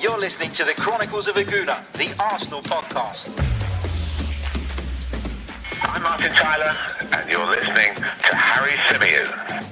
You're listening to the Chronicles of a Gooner, the Arsenal podcast. I'm Martin Tyler, and you're listening to Harry Symeou.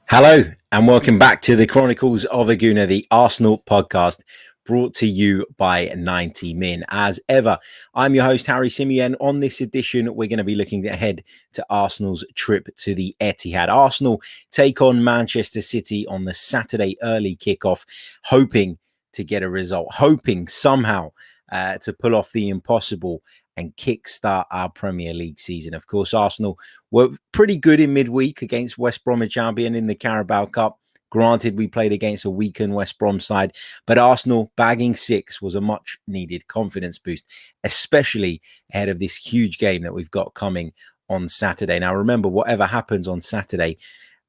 Hello and welcome back to the Chronicles of a Gooner, the Arsenal podcast, brought to you by 90 Min. As ever, I'm your host, Harry Symeou, and on this edition, we're going to be looking ahead to Arsenal's trip to the Etihad. Arsenal take on Manchester City on the Saturday early kickoff, hoping to get a result, hoping somehow to pull off the impossible and kickstart our Premier League season. Of course, Arsenal were pretty good in midweek against West Bromwich Albion in the Carabao Cup. Granted, we played against a weakened West Brom side, but Arsenal bagging 6 was a much needed confidence boost, especially ahead of this huge game that we've got coming on Saturday. Now, remember, whatever happens on Saturday,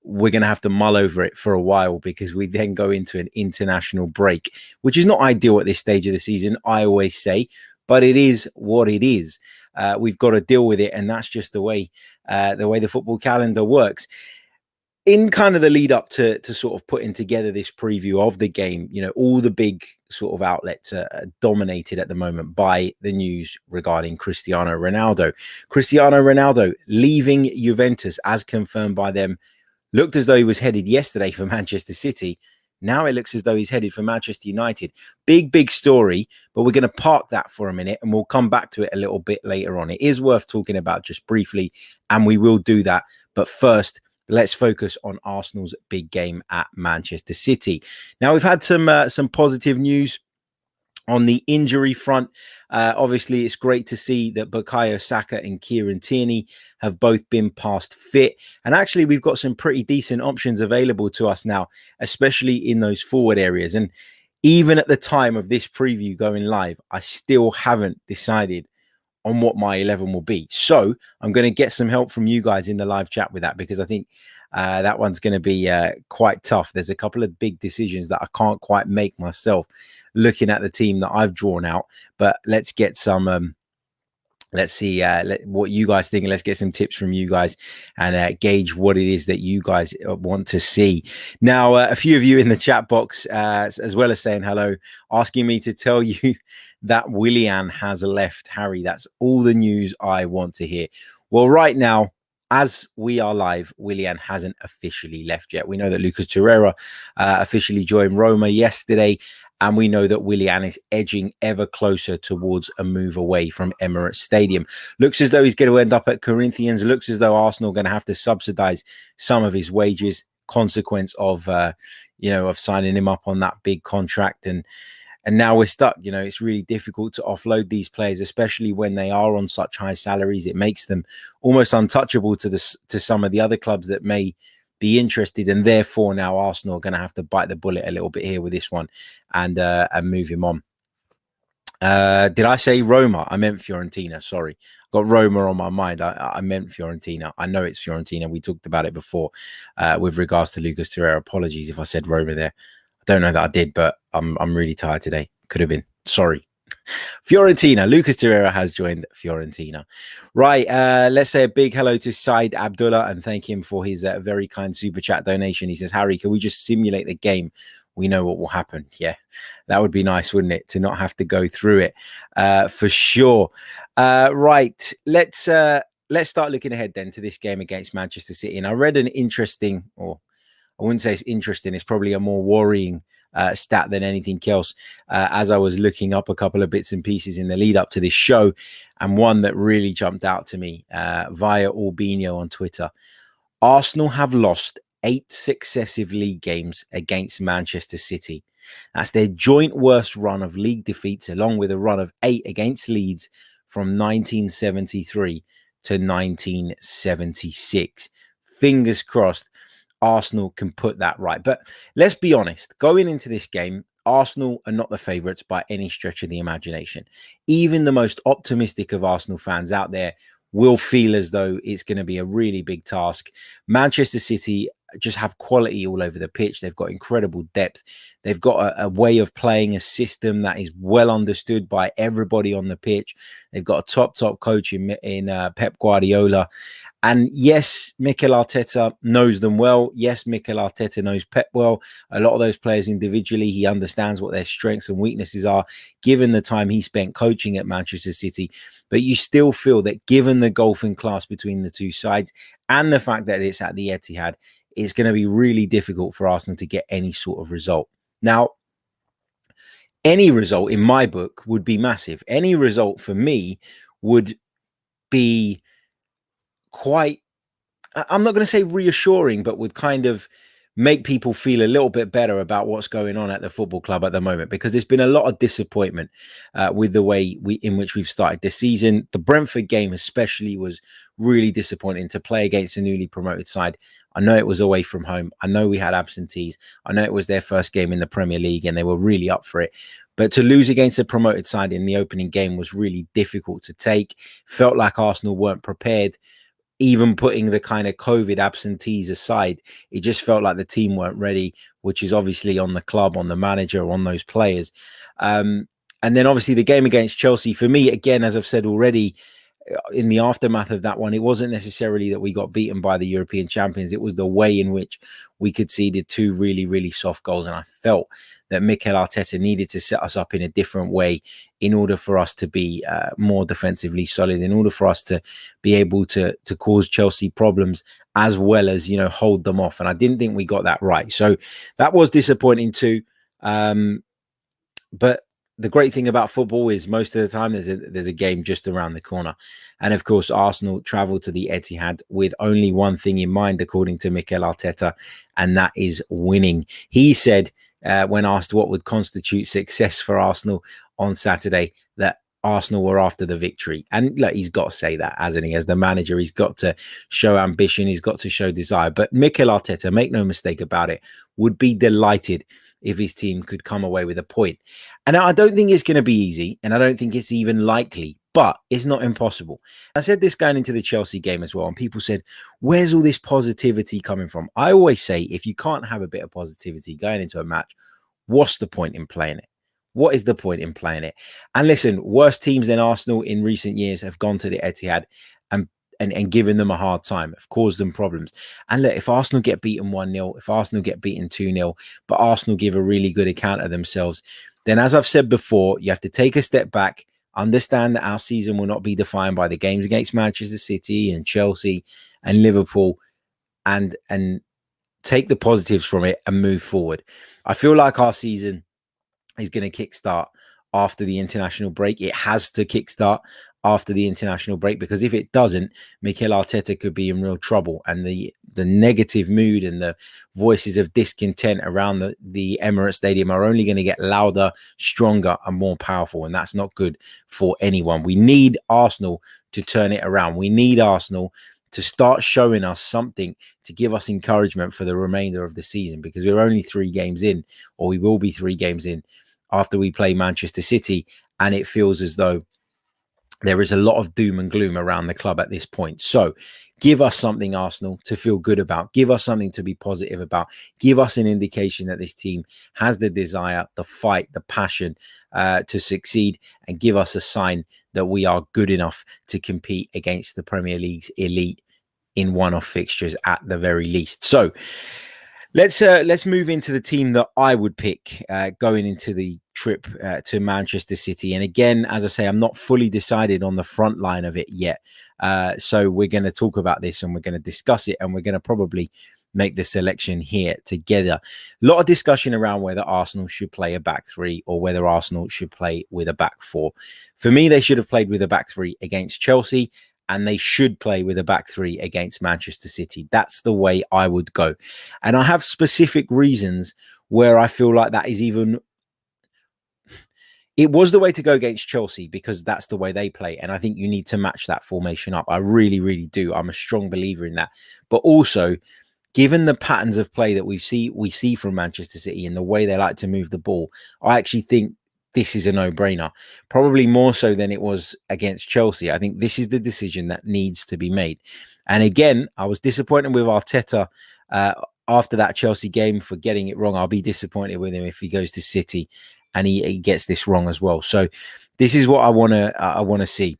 we're going to have to mull over it for a while because we then go into an international break, which is not ideal at this stage of the season, I always say, but it is what it is. We've got to deal with it, and that's just the way the football calendar works. In kind of the lead up to sort of putting together this preview of the game, you know, all the big sort of outlets are dominated at the moment by the news regarding Cristiano Ronaldo. Cristiano Ronaldo leaving Juventus, as confirmed by them, looked as though he was headed yesterday for Manchester City. Now it looks as though he's headed for Manchester United. Big story, but we're going to park that for a minute and we'll come back to it a little bit later on. It is worth talking about just briefly, and we will do that. But first, let's focus on Arsenal's big game at Manchester City. Now, we've had some positive news on the injury front. Obviously, it's great to see that Bukayo Saka and Tierney have both been past fit. And actually, we've got some pretty decent options available to us now, especially in those forward areas. And even at the time of this preview going live, I still haven't decided on what my 11 will be. So I'm going to get some help from you guys in the live chat with that, because I think that one's going to be quite tough. There's a couple of big decisions that I can't quite make myself looking at the team that I've drawn out. But let's get some, let's see what you guys think. Let's get some tips from you guys and gauge what it is that you guys want to see. Now, a few of you in the chat box, as well as saying hello, asking me to tell you that Willian has left. Harry, that's all the news I want to hear. Well, right now, as we are live, Willian hasn't officially left yet. We know that Lucas Torreira officially joined Roma yesterday, and we know that Willian is edging ever closer towards a move away from Emirates Stadium. Looks as though he's going to end up at Corinthians. Looks as though Arsenal are going to have to subsidise some of his wages, consequence of of signing him up on that big contract. And now we're stuck. You know, it's really difficult to offload these players, especially when they are on such high salaries. It makes them almost untouchable to some of the other clubs that may be interested, and therefore now Arsenal are going to have to bite the bullet a little bit here with this one and move him on. Did I say Roma? I meant Fiorentina. Sorry, got Roma on my mind. I meant Fiorentina. I know it's Fiorentina. We talked about it before with regards to Lucas Torreira. Apologies if I said Roma there. I don't know that I did, but I'm really tired today. Could have been. Sorry. Fiorentina. Lucas Torreira has joined Fiorentina. Right. Let's say a big hello to Said Abdullah and thank him for his very kind super chat donation. He says, Harry, can we just simulate the game? We know what will happen. Yeah, that would be nice, wouldn't it? To not have to go through it for sure. Right. Let's start looking ahead then to this game against Manchester City. And I read an interesting, or I wouldn't say it's interesting, it's probably a more worrying stat than anything else as I was looking up a couple of bits and pieces in the lead up to this show, and one that really jumped out to me via Albino on Twitter. Arsenal have lost 8 successive league games against Manchester City. That's their joint worst run of league defeats, along with a run of 8 against Leeds from 1973 to 1976. Fingers crossed Arsenal can put that right. But let's be honest, going into this game, Arsenal are not the favourites by any stretch of the imagination. Even the most optimistic of Arsenal fans out there will feel as though it's going to be a really big task. Manchester City just have quality all over the pitch. They've got incredible depth. They've got a way of playing, a system that is well understood by everybody on the pitch. They've got a top coach in Pep Guardiola. And yes, Mikel Arteta knows them well. Yes, Mikel Arteta knows Pep well. A lot of those players individually, he understands what their strengths and weaknesses are, given the time he spent coaching at Manchester City. But you still feel that given the golfing class between the two sides and the fact that it's at the Etihad, it's going to be really difficult for Arsenal to get any sort of result. Now, any result in my book would be massive. Any result for me would be quite, I'm not going to say reassuring, but would kind of make people feel a little bit better about what's going on at the football club at the moment, because there's been a lot of disappointment with the way in which we've started this season. The Brentford game especially was really disappointing to play against a newly promoted side. I know it was away from home. I know we had absentees. I know it was their first game in the Premier League and they were really up for it. But to lose against a promoted side in the opening game was really difficult to take. Felt like Arsenal weren't prepared. Even putting the kind of COVID absentees aside, it just felt like the team weren't ready, which is obviously on the club, on the manager, on those players. And then obviously the game against Chelsea, for me, again, as I've said already, in the aftermath of that one, it wasn't necessarily that we got beaten by the European champions. It was the way in which we conceded two really, really soft goals. And I felt that Mikel Arteta needed to set us up in a different way in order for us to be more defensively solid, in order for us to be able to cause Chelsea problems, as well as, you know, hold them off. And I didn't think we got that right. So that was disappointing too. But the great thing about football is most of the time there's a game just around the corner. And of course, Arsenal travelled to the Etihad with only one thing in mind, according to Mikel Arteta, and that is winning. He said, when asked what would constitute success for Arsenal on Saturday, that Arsenal were after the victory. And look, he's got to say that, hasn't he? As the manager, he's got to show ambition. He's got to show desire. But Mikel Arteta, make no mistake about it, would be delighted if his team could come away with a point. And I don't think it's going to be easy, and I don't think it's even likely, but it's not impossible. I said this going into the Chelsea game as well, and people said, where's all this positivity coming from? I always say, if you can't have a bit of positivity going into a match, what's the point in playing it? What is the point in playing it? And listen, worse teams than Arsenal in recent years have gone to the Etihad and given them a hard time, have caused them problems. And look, if Arsenal get beaten 1-0, if Arsenal get beaten 2-0, but Arsenal give a really good account of themselves, then as I've said before, you have to take a step back, understand that our season will not be defined by the games against Manchester City and Chelsea and Liverpool, and take the positives from it and move forward. I feel like our season is going to kickstart after the international break. It has to kickstart after the international break, because if it doesn't, Mikel Arteta could be in real trouble, and the negative mood and the voices of discontent around the Emirates Stadium are only going to get louder, stronger and more powerful, and that's not good for anyone. We need Arsenal to turn it around. We need Arsenal to start showing us something to give us encouragement for the remainder of the season, because we're only 3 games in, or we will be 3 games in after we play Manchester City, and it feels as though there is a lot of doom and gloom around the club at this point. So give us something, Arsenal, to feel good about. Give us something to be positive about. Give us an indication that this team has the desire, the fight, the passion to succeed, and give us a sign that we are good enough to compete against the Premier League's elite in one-off fixtures at the very least. So let's move into the team that I would pick going into the trip to Manchester City. And again, as I say, I'm not fully decided on the front line of it yet. So we're going to talk about this and we're going to discuss it, and we're going to probably make the selection here together. A lot of discussion around whether Arsenal should play a back 3 or whether Arsenal should play with a back 4. For me, they should have played with a back 3 against Chelsea, and they should play with a back 3 against Manchester City. That's the way I would go. And I have specific reasons where I feel like that is even... It was the way to go against Chelsea because that's the way they play. And I think you need to match that formation up. I really, really do. I'm a strong believer in that. But also, given the patterns of play that we see from Manchester City and the way they like to move the ball, I actually think this is a no-brainer, probably more so than it was against Chelsea. I think this is the decision that needs to be made. And again, I was disappointed with Arteta after that Chelsea game for getting it wrong. I'll be disappointed with him if he goes to City and he gets this wrong as well. So this is what I want to see.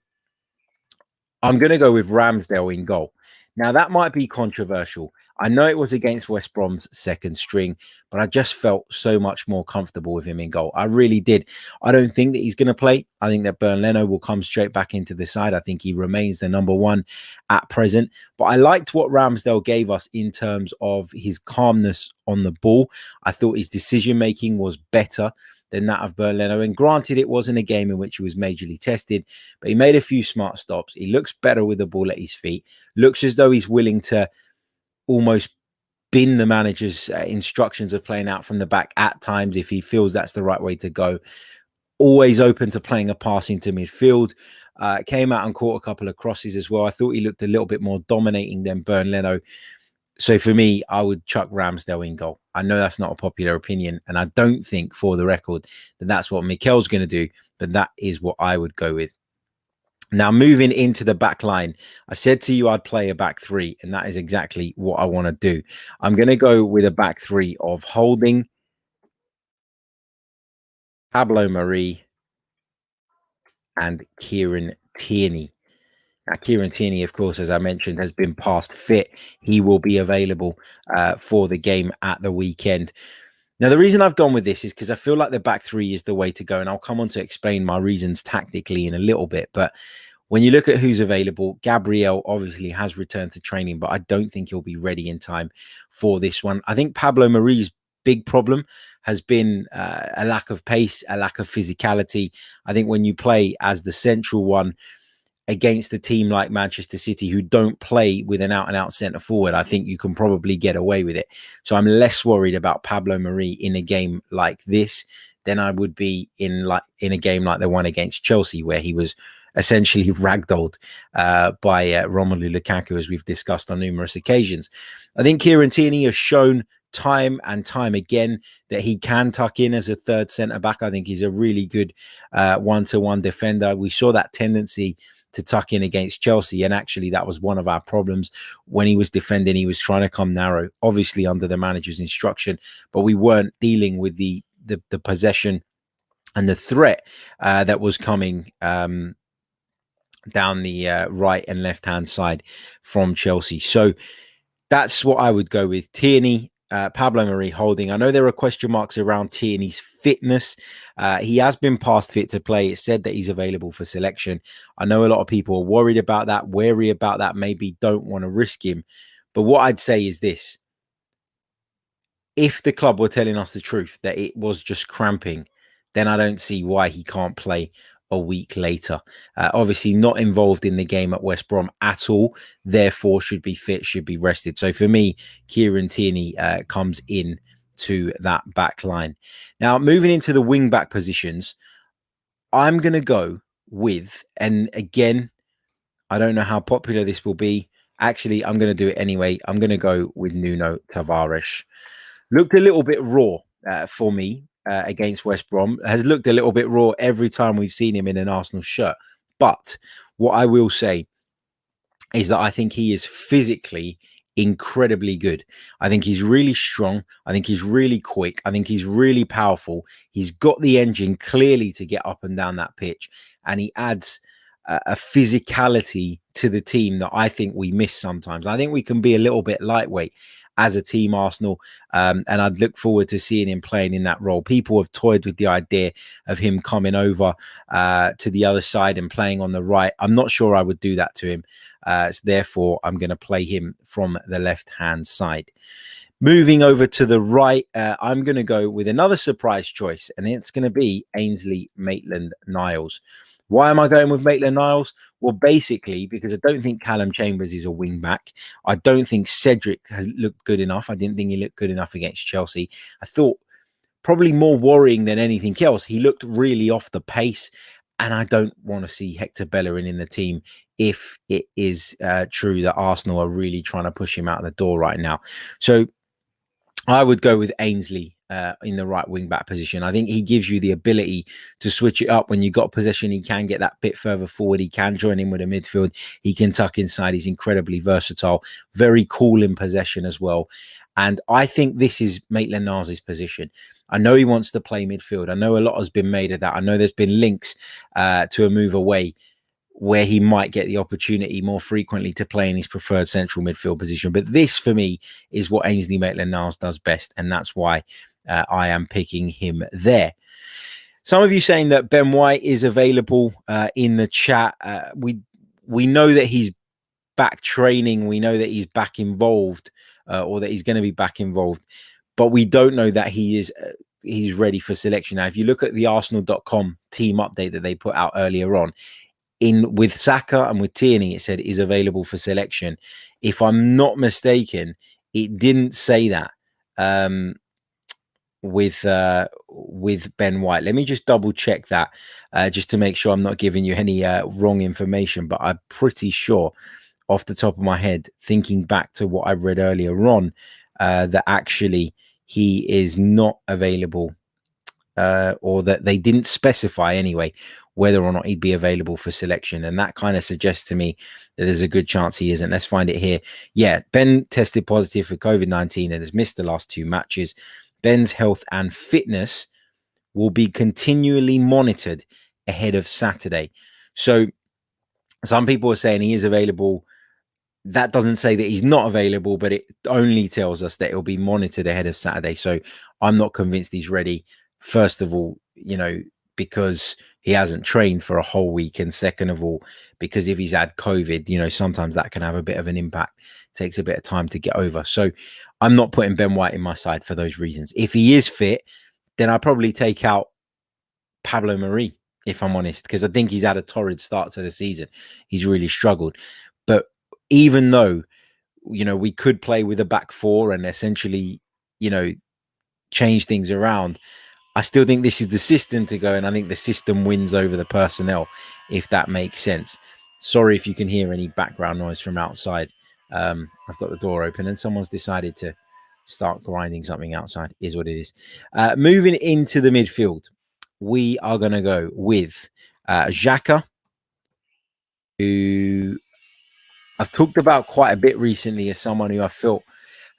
I'm going to go with Ramsdale in goal. Now, that might be controversial. I know it was against West Brom's second string, but I just felt so much more comfortable with him in goal. I really did. I don't think that he's going to play. I think that Bernd Leno will come straight back into the side. I think he remains the number one at present. But I liked what Ramsdale gave us in terms of his calmness on the ball. I thought his decision-making was better than that of Bernd Leno. And granted, it wasn't a game in which he was majorly tested, but he made a few smart stops. He looks better with the ball at his feet. Looks as though he's willing to almost bin the manager's instructions of playing out from the back at times if he feels that's the right way to go. Always open to playing a pass into midfield. Came out and caught a couple of crosses as well. I thought he looked a little bit more dominating than Bernd Leno. So for me, I would chuck Ramsdale in goal. I know that's not a popular opinion, and I don't think, for the record, that that's what Mikel's going to do, but that is what I would go with. Now, moving into the back line, I said to you I'd play a back three, and that is exactly what I want to do. I'm going to go with a back three of Holding, Pablo Mari, and Kieran Tierney. Now, Kieran Tierney, of course, as I mentioned, has been past fit. He will be available for the game at the weekend. Now, the reason I've gone with this is because I feel like the back three is the way to go, and I'll come on to explain my reasons tactically in a little bit. But when you look at who's available, Gabriel obviously has returned to training, but I don't think he'll be ready in time for this one. I think Pablo Mari's big problem has been a lack of pace, a lack of physicality. I think when you play as the central one against a team like Manchester City who don't play with an out-and-out centre forward, I think you can probably get away with it. So I'm less worried about Pablo Mari in a game like this than I would be in a game like the one against Chelsea, where he was essentially ragdolled by Romelu Lukaku, as we've discussed on numerous occasions. I think Kieran Tierney has shown time and time again that he can tuck in as a third centre-back. I think he's a really good one-to-one defender. We saw that tendency to tuck in against Chelsea, and actually that was one of our problems. When he was defending, he was trying to come narrow, obviously under the manager's instruction, but we weren't dealing with the possession and the threat that was coming down the right and left hand side from Chelsea. So that's what I would go with. Tierney, Pablo Mari, Holding. I know there are question marks around Tierney's fitness. He has been past fit to play. It's said that he's available for selection. I know a lot of people are worried about that, wary about that, maybe don't want to risk him. But what I'd say is this. If the club were telling us the truth, that it was just cramping, then I don't see why he can't play a week later. Obviously not involved in the game at West Brom at all, therefore should be fit, should be rested. So for me, Kieran Tierney comes in to that back line. Now, moving into the wing back positions, I'm going to go with, and again, I don't know how popular this will be. Actually, I'm going to do it anyway. I'm going to go with Nuno Tavares. Looked a little bit raw for me against West Brom. Has looked a little bit raw every time we've seen him in an Arsenal shirt. But what I will say is that I think he is physically incredibly good. I think he's really strong. I think he's really quick. I think he's really powerful. He's got the engine clearly to get up and down that pitch, and he adds a physicality to the team that I think we miss sometimes. I think we can be a little bit lightweight as a team, Arsenal, and I'd look forward to seeing him playing in that role. People have toyed with the idea of him coming over to the other side and playing on the right. I'm not sure I would do that to him. So therefore, I'm going to play him from the left-hand side. Moving over to the right, I'm going to go with another surprise choice, and it's going to be Ainsley Maitland-Niles. Why am I going with Maitland-Niles? Well, basically, because I don't think Callum Chambers is a wing-back. I don't think Cedric has looked good enough. I didn't think he looked good enough against Chelsea. I thought probably more worrying than anything else, he looked really off the pace, and I don't want to see Hector Bellerin in the team if it is true that Arsenal are really trying to push him out the door right now. So I would go with Ainsley in the right wing-back position. I think he gives you the ability to switch it up. When you got possession, he can get that bit further forward. He can join in with a midfield. He can tuck inside. He's incredibly versatile, very cool in possession as well. And I think this is Maitland-Niles' position. I know he wants to play midfield. I know a lot has been made of that. I know there's been links to a move away where he might get the opportunity more frequently to play in his preferred central midfield position. But this, for me, is what Ainsley Maitland-Niles does best. And that's why I am picking him there. Some of you saying that Ben White is available in the chat. We know that he's back training. We know that he's back involved or that he's going to be back involved. But we don't know that he's ready for selection. Now, if you look at the Arsenal.com team update that they put out earlier on, with Saka and with Tierney, it said is available for selection. If I'm not mistaken, it didn't say that with Ben White. Let me just double check that just to make sure I'm not giving you any wrong information. But I'm pretty sure, off the top of my head, thinking back to what I read earlier on, that actually he is not available, or that they didn't specify anyway whether or not he'd be available for selection. And that kind of suggests to me that there's a good chance he isn't. Let's find it here. Yeah, Ben tested positive for COVID-19 and has missed the last 2 matches. Ben's health and fitness will be continually monitored ahead of Saturday. So some people are saying he is available. That doesn't say that he's not available, but it only tells us that it'll be monitored ahead of Saturday. So I'm not convinced he's ready. First of all, because he hasn't trained for a whole week. And second of all, because if he's had COVID, sometimes that can have a bit of an impact. It takes a bit of time to get over. So I'm not putting Ben White in my side for those reasons. If he is fit, then I'll probably take out Pablo Mari, if I'm honest, because I think he's had a torrid start to the season. He's really struggled. But even though, we could play with a back 4 and essentially, change things around, I still think this is the system to go, and I think the system wins over the personnel, if that makes sense. Sorry if you can hear any background noise from outside. I've got the door open and someone's decided to start grinding something outside. Is what it is. Moving into the midfield, we are going to go with Saka, who I've talked about quite a bit recently as someone who I felt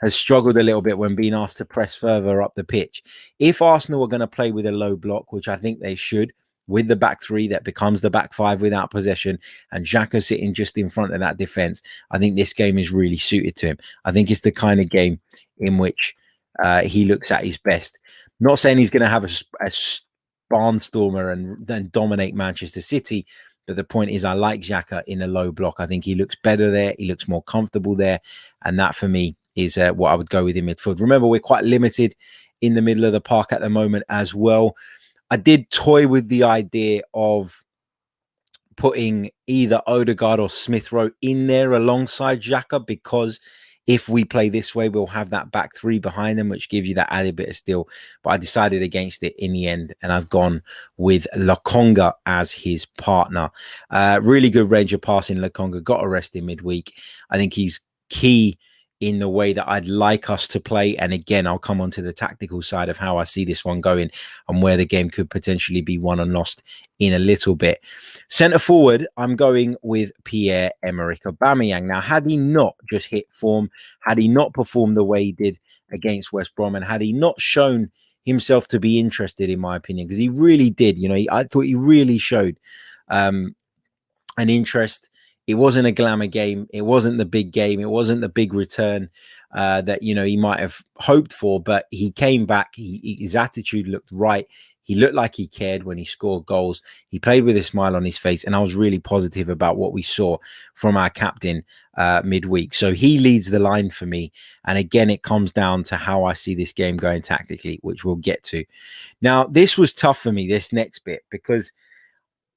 has struggled a little bit when being asked to press further up the pitch. If Arsenal are going to play with a low block, which I think they should, with the back 3 that becomes the back 5 without possession, and Xhaka sitting just in front of that defence, I think this game is really suited to him. I think it's the kind of game in which he looks at his best. Not saying he's going to have a barnstormer and then dominate Manchester City, but the point is I like Xhaka in a low block. I think he looks better there. He looks more comfortable there. And that for me is what I would go with in midfield. Remember, we're quite limited in the middle of the park at the moment as well. I did toy with the idea of putting either Odegaard or Smith Rowe in there alongside Xhaka, because if we play this way, we'll have that back 3 behind them, which gives you that added bit of steel. But I decided against it in the end, and I've gone with Lokonga as his partner. Really good range of passing. Lokonga got arrested midweek. I think he's key in the way that I'd like us to play. And again, I'll come on to the tactical side of how I see this one going and where the game could potentially be won and lost in a little bit. Centre forward, I'm going with Pierre-Emerick Aubameyang. Now, had he not just hit form, had he not performed the way he did against West Brom, and had he not shown himself to be interested, in my opinion, because he really did, I thought he really showed an interest. It wasn't a glamour game. It wasn't the big game. It wasn't the big return that, he might have hoped for, but he came back. His attitude looked right. He looked like he cared when he scored goals. He played with a smile on his face, and I was really positive about what we saw from our captain midweek. So he leads the line for me. And again, it comes down to how I see this game going tactically, which we'll get to. Now, this was tough for me, this next bit, because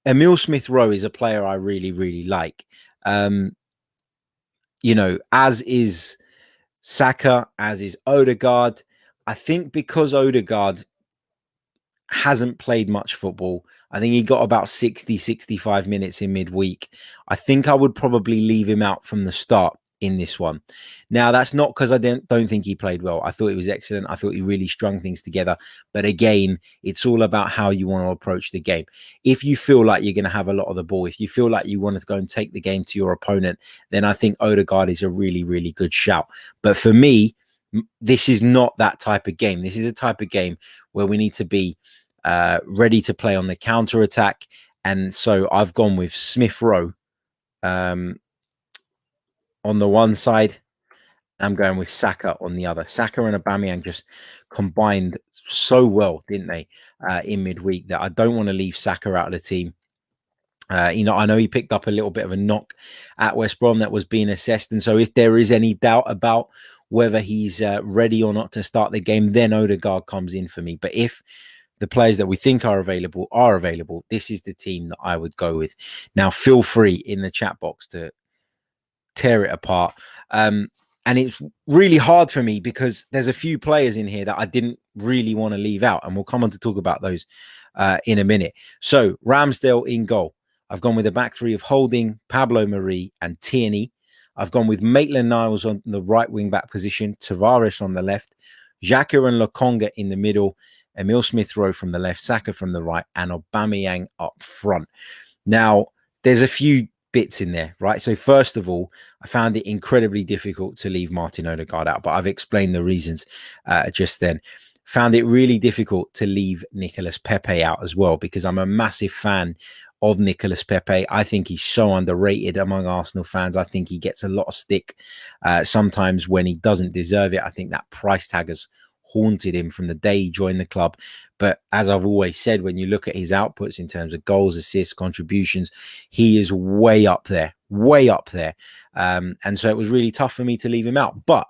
Emile Smith-Rowe is a player I really, really like. As is Saka, as is Odegaard. I think because Odegaard hasn't played much football, I think he got about 60, 65 minutes in midweek. I think I would probably leave him out from the start in this one. Now, that's not because I don't think he played well. I thought he was excellent. I thought he really strung things together. But again, it's all about how you want to approach the game. If you feel like you're going to have a lot of the ball, if you feel like you want to go and take the game to your opponent, then I think Odegaard is a really, really good shout. But for me, This is not that type of game. This is a type of game where we need to be ready to play on the counter attack. And so I've gone with Smith Rowe on the one side. I'm going with Saka on the other. Saka and Aubameyang just combined so well, didn't they, in midweek, that I don't want to leave Saka out of the team. I know he picked up a little bit of a knock at West Brom that was being assessed. And so if there is any doubt about whether he's ready or not to start the game, then Odegaard comes in for me. But if the players that we think are available, this is the team that I would go with. Now, feel free in the chat box to tear it apart. And it's really hard for me because there's a few players in here that I didn't really want to leave out. And we'll come on to talk about those in a minute. So Ramsdale in goal. I've gone with a back three of Holding, Pablo Mari and Tierney. I've gone with Maitland-Niles on the right wing-back position, Tavares on the left, Xhaka and Lokonga in the middle, Emil Smith-Rowe from the left, Saka from the right, and Aubameyang up front. Now, there's a few bits in there, right? So first of all, I found it incredibly difficult to leave Martin Odegaard out, but I've explained the reasons just then. Found it really difficult to leave Nicolas Pepe out as well, because I'm a massive fan of Nicolas Pepe. I think he's so underrated among Arsenal fans. I think he gets a lot of stick sometimes when he doesn't deserve it. I think that price tag has haunted him from the day he joined the club. But as I've always said, when you look at his outputs in terms of goals, assists, contributions, he is way up there, way up there. And so it was really tough for me to leave him out. But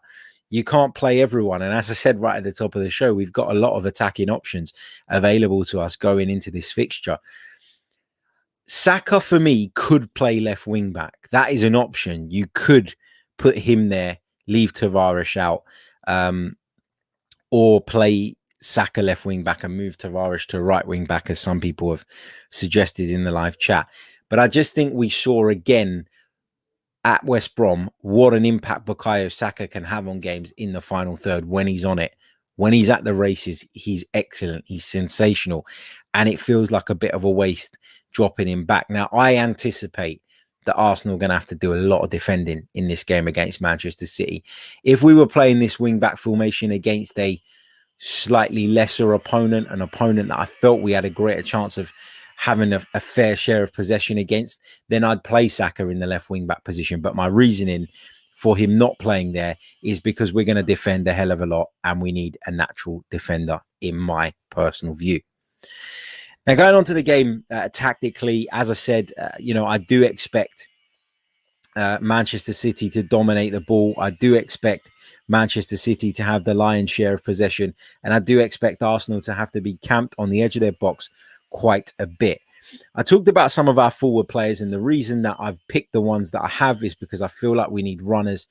you can't play everyone. And as I said right at the top of the show, we've got a lot of attacking options available to us going into this fixture. Saka, for me, could play left wing back. That is an option. You could put him there, leave Tavares out, or play Saka left wing back and move Tavares to right wing back, as some people have suggested in the live chat. But I just think we saw again at West Brom what an impact Bukayo Saka can have on games in the final third when he's on it. When he's at the races, he's excellent. He's sensational. And it feels like a bit of a waste dropping him back. Now, I anticipate that Arsenal are going to have to do a lot of defending in this game against Manchester City. If we were playing this wing-back formation against a slightly lesser opponent, an opponent that I felt we had a greater chance of having a fair share of possession against, then I'd play Saka in the left wing-back position. But my reasoning for him not playing there is because we're going to defend a hell of a lot and we need a natural defender, in my personal view. Now, going on to the game tactically, as I said, I do expect Manchester City to dominate the ball. I do expect Manchester City to have the lion's share of possession. And I do expect Arsenal to have to be camped on the edge of their box quite a bit. I talked about some of our forward players, and the reason that I've picked the ones that I have is because I feel like we need runners.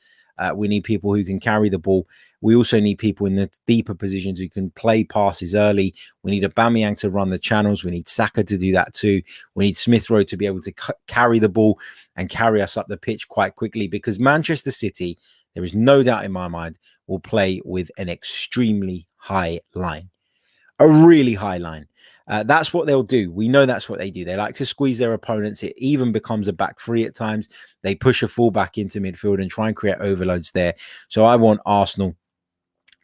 We need people who can carry the ball. We also need people in the deeper positions who can play passes early. We need Aubameyang to run the channels. We need Saka to do that too. We need Smith Rowe to be able to carry the ball and carry us up the pitch quite quickly, because Manchester City, there is no doubt in my mind, will play with an extremely high line. A really high line. That's what they'll do. We know that's what they do. They like to squeeze their opponents. It even becomes a back three at times. They push a fullback into midfield and try and create overloads there. So I want Arsenal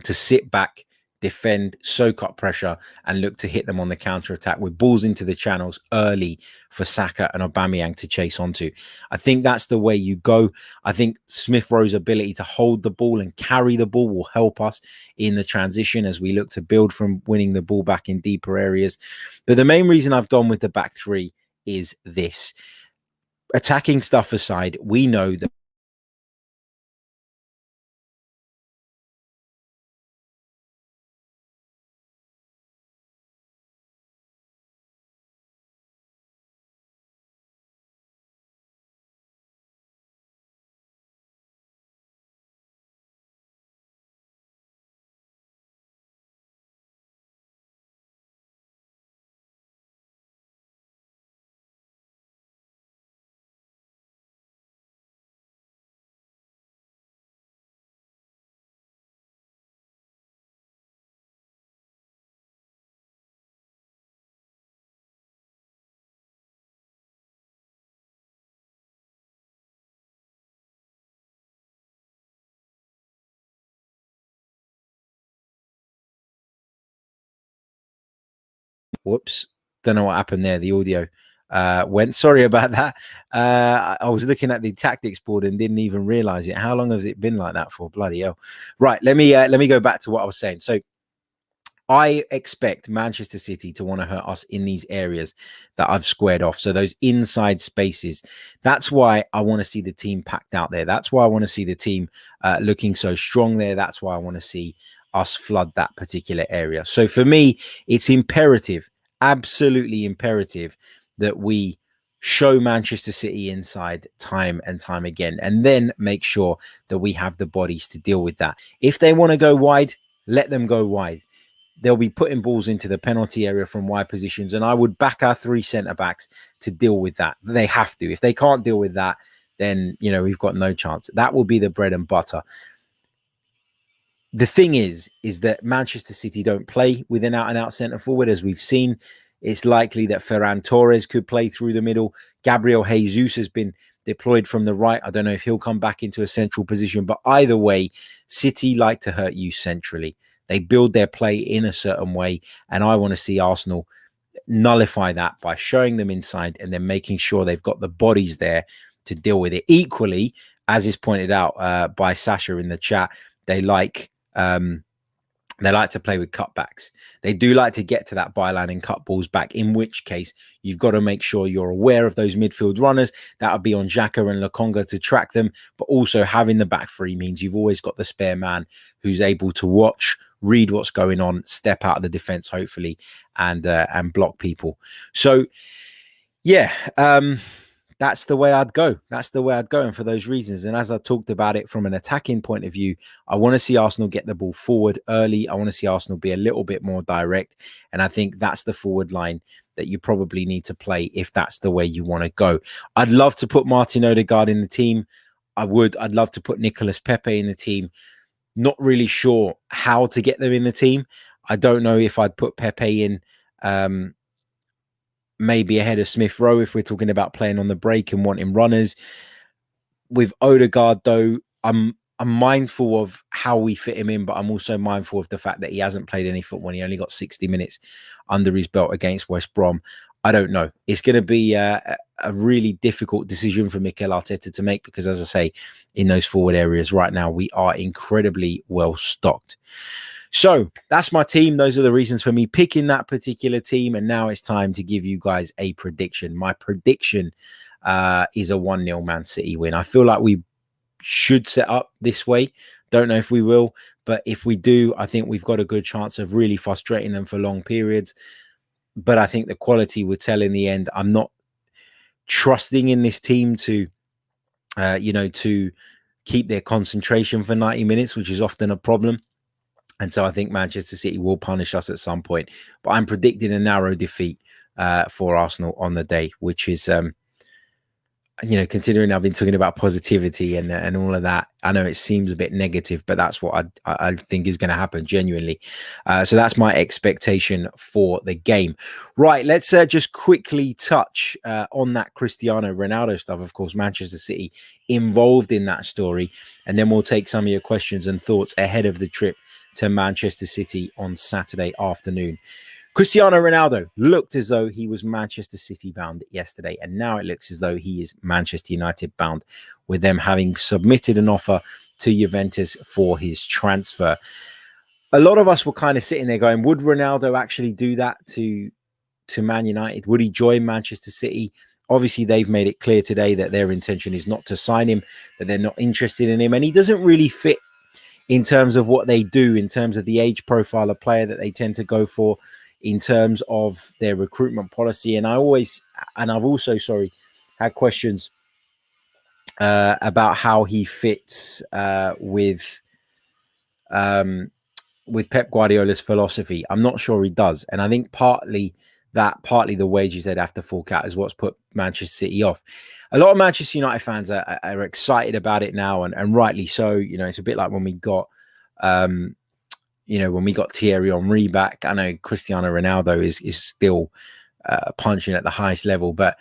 to sit back, defend, soak up pressure, and look to hit them on the counter-attack with balls into the channels early for Saka and Aubameyang to chase onto. I think that's the way you go. I think Smith Rowe's ability to hold the ball and carry the ball will help us in the transition as we look to build from winning the ball back in deeper areas. But the main reason I've gone with the back three is this. Attacking stuff aside, we know that Whoops. Don't know what happened there. The audio went. Sorry about that. I was looking at the tactics board and didn't even realize it. How long has it been like that for? Bloody hell. Right. Let me go back to what I was saying. So I expect Manchester City to want to hurt us in these areas that I've squared off. So those inside spaces, that's why I want to see the team packed out there. That's why I want to see the team looking so strong there. That's why I want to see us flood that particular area. So for me, it's imperative, absolutely imperative, that we show Manchester City inside time and time again, and then make sure that we have the bodies to deal with that. If they want to go wide, let them go wide. They'll be putting balls into the penalty area from wide positions, and I would back our 3 centre-backs to deal with that. They have to. If they can't deal with that, then, you know, we've got no chance. That will be the bread and butter. The thing is that Manchester City don't play with an out-and-out centre-forward, as we've seen. It's likely that Ferran Torres could play through the middle. Gabriel Jesus has been deployed from the right. I don't know if he'll come back into a central position, but either way, City like to hurt you centrally. They build their play in a certain way, and I want to see Arsenal nullify that by showing them inside and then making sure they've got the bodies there to deal with it. Equally, as is pointed out by Sasha in the chat, they like to play with cutbacks. They do like to get to that byline and cut balls back, in which case you've got to make sure you're aware of those midfield runners. That would be on Xhaka and Lokonga to track them, but also having the back three means you've always got the spare man who's able to watch, read what's going on, step out of the defense, hopefully, and block people. So, yeah, that's the way I'd go. That's the way I'd go. And for those reasons, and as I talked about it from an attacking point of view, I want to see Arsenal get the ball forward early. I want to see Arsenal be a little bit more direct. And I think that's the forward line that you probably need to play if that's the way you want to go. I'd love to put Martin Odegaard in the team. I'd love to put Nicolas Pepe in the team. Not really sure how to get them in the team. I don't know if I'd put Pepe in maybe ahead of Smith Rowe if we're talking about playing on the break and wanting runners. With Odegaard, though, I'm mindful of how we fit him in, but I'm also mindful of the fact that he hasn't played any football. He only got 60 minutes under his belt against West Brom. I don't know. It's going to be a really difficult decision for Mikel Arteta to make because, as I say, in those forward areas right now, we are incredibly well stocked. So that's my team. Those are the reasons for me picking that particular team. And now it's time to give you guys a prediction. My prediction is a 1-0 Man City win. I feel like we should set up this way. Don't know if we will, but if we do, I think we've got a good chance of really frustrating them for long periods. But I think the quality will tell in the end. I'm not trusting in this team to, to keep their concentration for 90 minutes, which is often a problem. And so I think Manchester City will punish us at some point. But I'm predicting a narrow defeat for Arsenal on the day, which is, considering I've been talking about positivity and all of that. I know it seems a bit negative, but that's what I think is going to happen genuinely. So that's my expectation for the game. Right, let's just quickly touch on that Cristiano Ronaldo stuff. Of course, Manchester City involved in that story. And then we'll take some of your questions and thoughts ahead of the trip to Manchester City on Saturday afternoon. Cristiano Ronaldo looked as though he was Manchester City bound yesterday, and now it looks as though he is Manchester United bound, with them having submitted an offer to Juventus for his transfer. A lot of us were kind of sitting there going, would Ronaldo actually do that to Man United? Would he join Manchester City? Obviously, they've made it clear today that their intention is not to sign him, that they're not interested in him, and he doesn't really fit in terms of what they do, in terms of the age profile of player that they tend to go for, in terms of their recruitment policy. And I've also had questions about how he fits with Pep Guardiola's philosophy. I'm not sure he does. And I think partly the wages they'd have to fork out is what's put Manchester City off. A lot of Manchester United fans are excited about it now, and rightly so. It's a bit like when we got Thierry Henry back. I know Cristiano Ronaldo is still punching at the highest level, but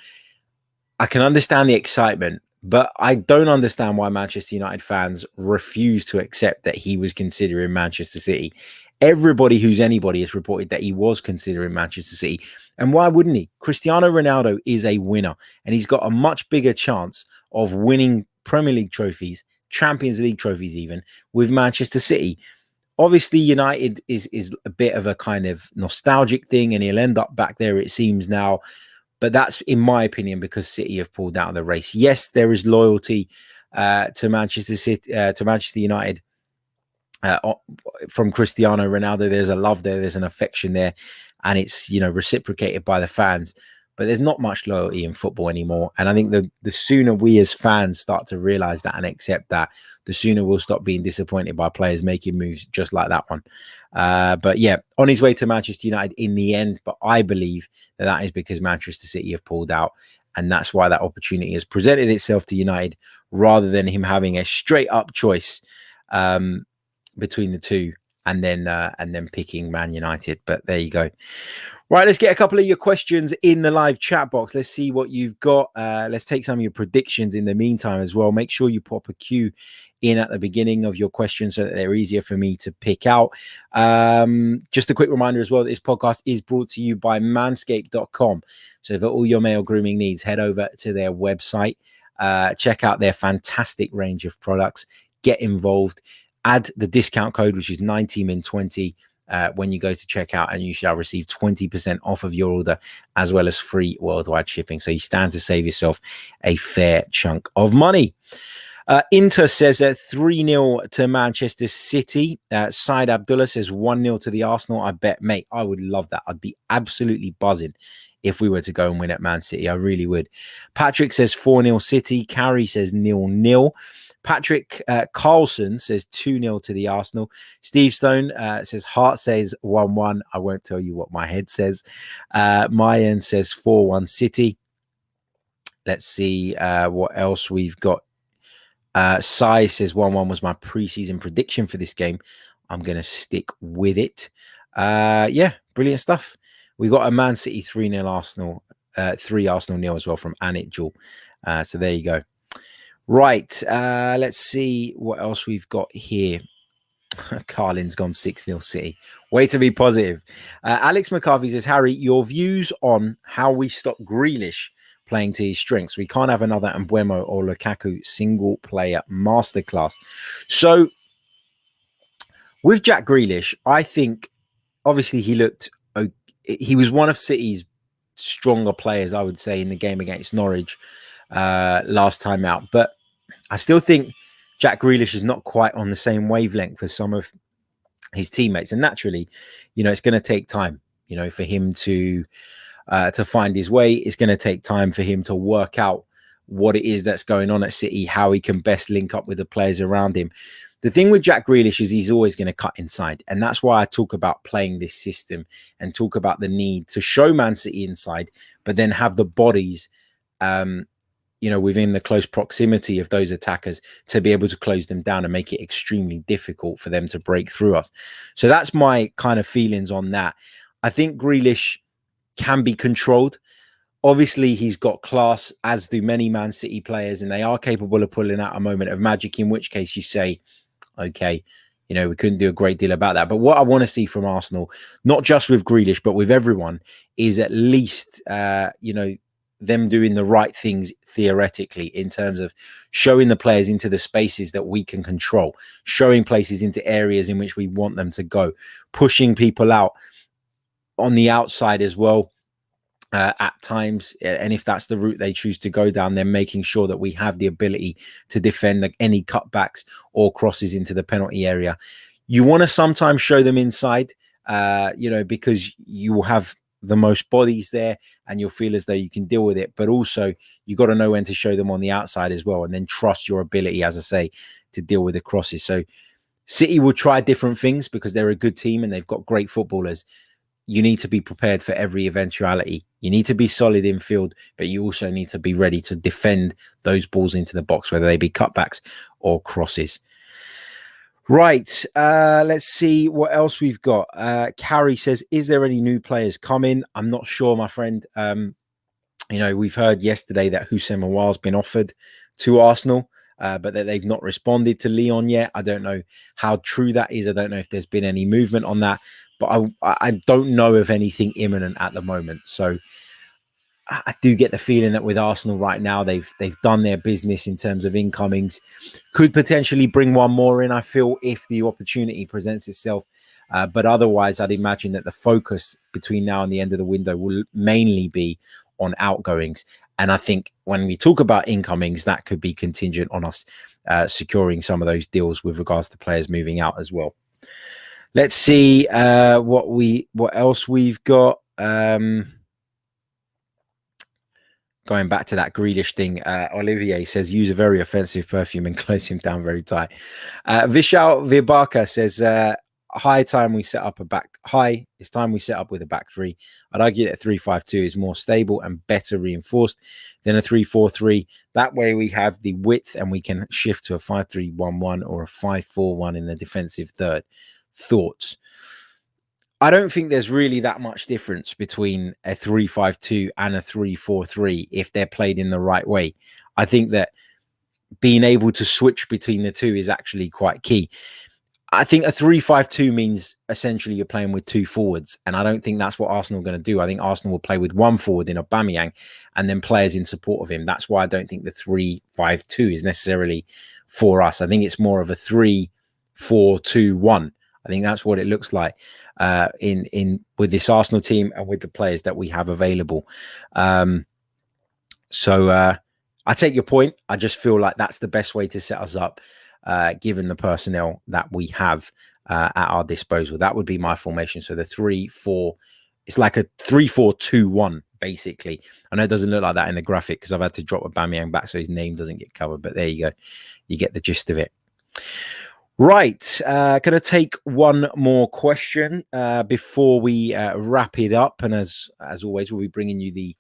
I can understand the excitement. But I don't understand why Manchester United fans refuse to accept that he was considering Manchester City. Everybody who's anybody has reported that he was considering Manchester City. And why wouldn't he? Cristiano Ronaldo is a winner, and he's got a much bigger chance of winning Premier League trophies, Champions League trophies even, with Manchester City. Obviously, United is a bit of a kind of nostalgic thing, and he'll end up back there, it seems now. But that's, in my opinion, because City have pulled out of the race. Yes, there is loyalty to Manchester City, to Manchester United from Cristiano Ronaldo. There's a love there, there's an affection there, and it's, you know, reciprocated by the fans. But there's not much loyalty in football anymore. And I think the sooner we as fans start to realize that and accept that, the sooner we'll stop being disappointed by players making moves just like that one. But yeah, on his way to Manchester United in the end. But I believe that is because Manchester City have pulled out. And that's why that opportunity has presented itself to United rather than him having a straight up choice between the two and then picking Man United. But there you go. Right, let's get a couple of your questions in the live chat box. Let's see what you've got. Let's take some of your predictions in the meantime as well. Make sure you pop a Q in at the beginning of your questions so that they're easier for me to pick out. Just a quick reminder as well, that this podcast is brought to you by manscaped.com. So for all your male grooming needs, head over to their website, check out their fantastic range of products, get involved, add the discount code, which is 90min20. When you go to checkout, and you shall receive 20% off of your order, as well as free worldwide shipping. So you stand to save yourself a fair chunk of money. Inter says 3-0 to Manchester City. Said Abdullah says 1-0 to the Arsenal. I bet, mate, I would love that. I'd be absolutely buzzing if we were to go and win at Man City. I really would. Patrick says 4-0 City. Carrie says 0-0. Patrick Carlson says 2-0 to the Arsenal. Steve Stone says Hart says 1-1. I won't tell you what my head says. Mayan says 4-1 City. Let's see what else we've got. Sai says 1-1 was my preseason prediction for this game. I'm going to stick with it. Yeah, brilliant stuff. We got a Man City 3-0 Arsenal, 3 Arsenal 0 as well from Anit Jewel. So there you go. Right, let's see what else we've got here. Carlin's gone 6-0 City. Way to be positive. Alex McCarthy says, Harry, your views on how we stop Grealish playing to his strengths. We can't have another Mbeumo or Lukaku single player masterclass. So with Jack Grealish, I think obviously he was one of City's stronger players, I would say, in the game against Norwich last time out. But I still think Jack Grealish is not quite on the same wavelength as some of his teammates. And naturally, you know, it's going to take time, you know, for him to find his way. It's going to take time for him to work out what it is that's going on at City, how he can best link up with the players around him. The thing with Jack Grealish is he's always going to cut inside. And that's why I talk about playing this system and talk about the need to show Man City inside, but then have the bodies, you know, within the close proximity of those attackers to be able to close them down and make it extremely difficult for them to break through us. So that's my kind of feelings on that. I think Grealish can be controlled. Obviously, he's got class, as do many Man City players, and they are capable of pulling out a moment of magic, in which case you say, okay, you know, we couldn't do a great deal about that. But what I want to see from Arsenal, not just with Grealish, but with everyone, is at least, you know, them doing the right things theoretically in terms of showing the players into the spaces that we can control, showing places into areas in which we want them to go, pushing people out on the outside as well at times. And if that's the route they choose to go down, then making sure that we have the ability to defend any cutbacks or crosses into the penalty area. You want to sometimes show them inside, you know, because you will have the most bodies there and you'll feel as though you can deal with it. But also you got to know when to show them on the outside as well, and then trust your ability, as I say, to deal with the crosses. So City will try different things because they're a good team and they've got great footballers. You need to be prepared for every eventuality. You need to be solid in field, but you also need to be ready to defend those balls into the box, whether they be cutbacks or crosses. Right, let's see what else we've got. Carrie says, is there any new players coming? I'm not sure, my friend. You know, we've heard yesterday that Symeou has been offered to Arsenal. but that they've not responded to Lyon yet. I don't know how true that is. I don't know if there's been any movement on that, but I don't know of anything imminent at the moment. So I do get the feeling that with Arsenal right now, they've done their business in terms of incomings. Could potentially bring one more in, I feel, if the opportunity presents itself. But otherwise, I'd imagine that the focus between now and the end of the window will mainly be on outgoings. And I think when we talk about incomings, that could be contingent on us securing some of those deals with regards to players moving out as well. Let's see what else we've got. Going back to that Grealish thing, Olivier says, use a very offensive perfume and close him down very tight. Vishal Vibaka says, it's time we set up with a back three. I'd argue that 3-5-2 is more stable and better reinforced than a 3-4-3. That way we have the width and we can shift to a 5-3-1-1 or a 5-4-1 in the defensive third. Thoughts? I don't think there's really that much difference between a 3-5-2 and a 3-4-3 if they're played in the right way. I think that being able to switch between the two is actually quite key. I think a 3-5-2 means essentially you're playing with two forwards, and I don't think that's what Arsenal are going to do. I think Arsenal will play with one forward in Aubameyang and then players in support of him. That's why I don't think the 3-5-2 is necessarily for us. I think it's more of a 3-4-2-1. I think that's what it looks like in with this Arsenal team and with the players that we have available. So I take your point. I just feel like that's the best way to set us up, given the personnel that we have at our disposal. That would be my formation. So the 3-4, it's like a 3-4-2-1, basically. I know it doesn't look like that in the graphic because I've had to drop Aubameyang back so his name doesn't get covered. But there you go. You get the gist of it. Right, going to take one more question before we wrap it up. And as always, we'll be bringing you the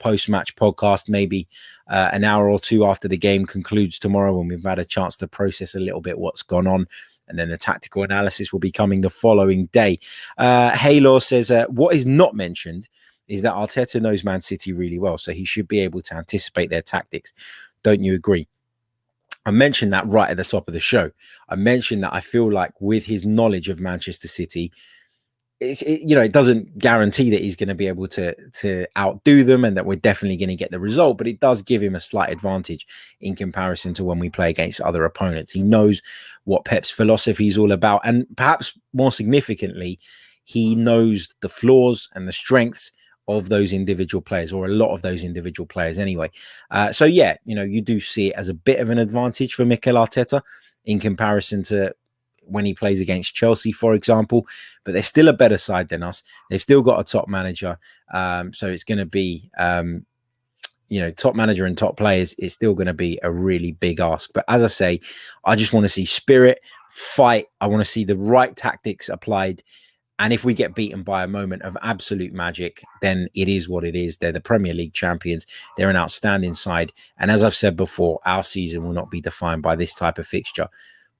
post-match podcast maybe an hour or two after the game concludes tomorrow when we've had a chance to process a little bit what's gone on. And then the tactical analysis will be coming the following day. Haylor says, what is not mentioned is that Arteta knows Man City really well, so he should be able to anticipate their tactics. Don't you agree? I mentioned that right at the top of the show. I mentioned that I feel like with his knowledge of Manchester City, it doesn't guarantee that he's going to be able to outdo them and that we're definitely going to get the result, but it does give him a slight advantage in comparison to when we play against other opponents. He knows what Pep's philosophy is all about, and perhaps more significantly, he knows the flaws and the strengths of those individual players, or a lot of those individual players anyway. So yeah, you do see it as a bit of an advantage for Mikel Arteta in comparison to when he plays against Chelsea, for example, but they're still a better side than us. They've still got a top manager. So it's going to be, top manager and top players. It's still going to be a really big ask. But as I say, I just want to see spirit, fight. I want to see the right tactics applied. And if we get beaten by a moment of absolute magic, then it is what it is. They're the Premier League champions. They're an outstanding side. And as I've said before, our season will not be defined by this type of fixture.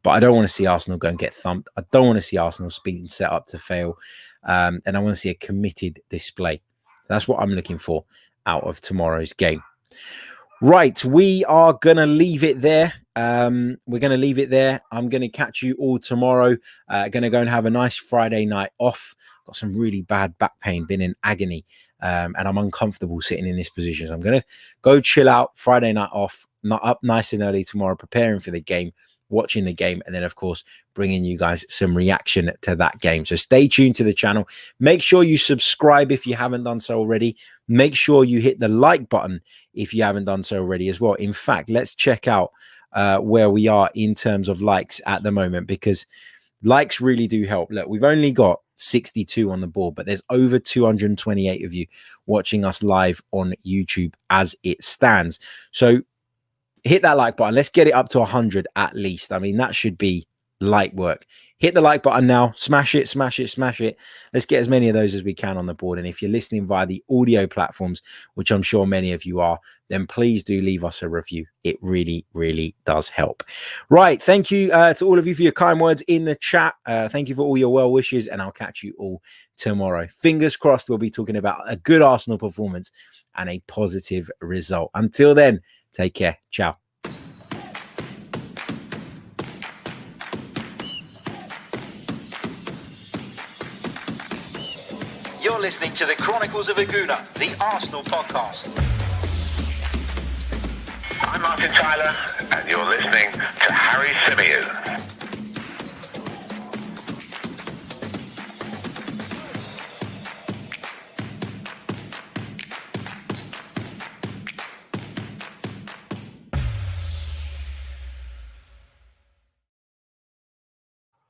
But I don't want to see Arsenal go and get thumped. I don't want to see Arsenal being set up to fail. And I want to see a committed display. That's what I'm looking for out of tomorrow's game. Right, we are going to leave it there. We're going to leave it there. I'm going to catch you all tomorrow. Going to go and have a nice Friday night off. Got some really bad back pain, been in agony, and I'm uncomfortable sitting in this position. So I'm going to go chill out, Friday night off, not up nice and early tomorrow, preparing for the game, watching the game, and then of course bringing you guys some reaction to that game. So stay tuned to the channel. Make sure you subscribe if you haven't done so already. Make sure you hit the like button if you haven't done so already as well. In fact, let's check out where we are in terms of likes at the moment, because likes really do help. Look, we've only got 62 on the board, but there's over 228 of you watching us live on YouTube as it stands. So hit that like button. Let's get it up to 100 at least. I mean, that should be light work. Hit the like button now. Smash it, smash it, smash it. Let's get as many of those as we can on the board. And if you're listening via the audio platforms, which I'm sure many of you are, then please do leave us a review. It really, really does help. Right. Thank you to all of you for your kind words in the chat. Thank you for all your well wishes, and I'll catch you all tomorrow. Fingers crossed we'll be talking about a good Arsenal performance and a positive result. Until then, take care. Ciao. You're listening to the Chronicles of a Gooner, the Arsenal podcast. I'm Martin Tyler, and you're listening to Harry Symeou.